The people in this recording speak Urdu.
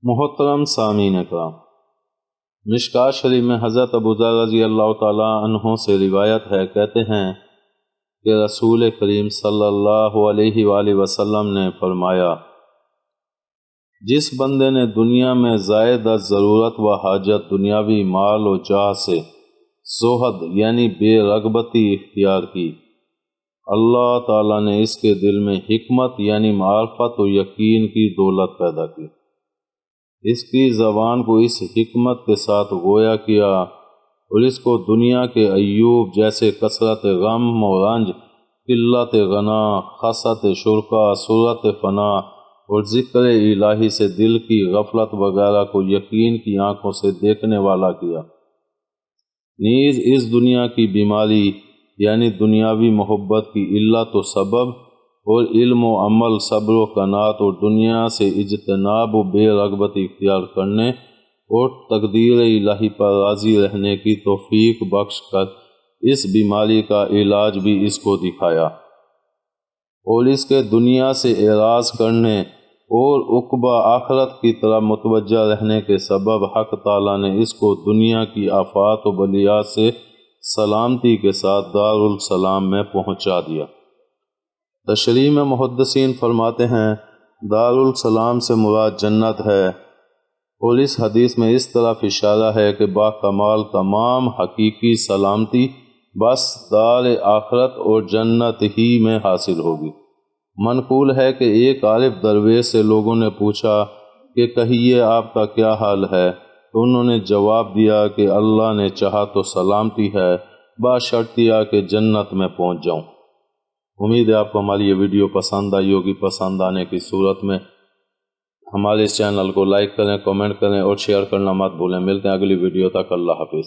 محترم سامعین کرام، مشکوٰۃ شریف میں حضرت ابوذر رضی اللہ تعالیٰ عنہ سے روایت ہے، کہتے ہیں کہ رسول کریم صلی اللہ علیہ وآلہ وسلم نے فرمایا، جس بندے نے دنیا میں زائد از ضرورت و حاجت دنیاوی مال و جاہ سے زہد یعنی بے رغبتی اختیار کی، اللہ تعالیٰ نے اس کے دل میں حکمت یعنی معرفت و یقین کی دولت پیدا کی، اس کی زبان کو اس حکمت کے ساتھ گویا کیا اور اس کو دنیا کے ایوب جیسے کثرت غم و رنج، قلت غنا، خست شرکا، صورت فنا اور ذکر الہی سے دل کی غفلت وغیرہ کو یقین کی آنکھوں سے دیکھنے والا کیا۔ نیز اس دنیا کی بیماری یعنی دنیاوی محبت کی علت و سبب اور علم و عمل، صبر و قناعت اور دنیا سے اجتناب و بے رغبتی اختیار کرنے اور تقدیر الہی پر راضی رہنے کی توفیق بخش کر اس بیماری کا علاج بھی اس کو دکھایا، اور اس کے دنیا سے اعراض کرنے اور عقبہ آخرت کی طرف متوجہ رہنے کے سبب حق تعالیٰ نے اس کو دنیا کی آفات و بلیات سے سلامتی کے ساتھ دارالسلام میں پہنچا دیا۔ تشریح میں محدثین فرماتے ہیں، دارالسلام سے مراد جنت ہے، اور اس حدیث میں اس طرف اشارہ ہے کہ با کمال تمام حقیقی سلامتی بس دار آخرت اور جنت ہی میں حاصل ہوگی۔ منقول ہے کہ ایک عارف درویش سے لوگوں نے پوچھا کہ کہیے آپ کا کیا حال ہے، تو انہوں نے جواب دیا کہ اللہ نے چاہا تو سلامتی ہے، بشرطیہ کہ جنت میں پہنچ جاؤں۔ امید ہے آپ کو ہماری یہ ویڈیو پسند آئی ہوگی۔ پسند آنے کی صورت میں ہمارے اس چینل کو لائک کریں، کمنٹ کریں اور شیئر کرنا مت بھولیں۔ ملتے ہیں اگلی ویڈیو تک، اللہ حافظ۔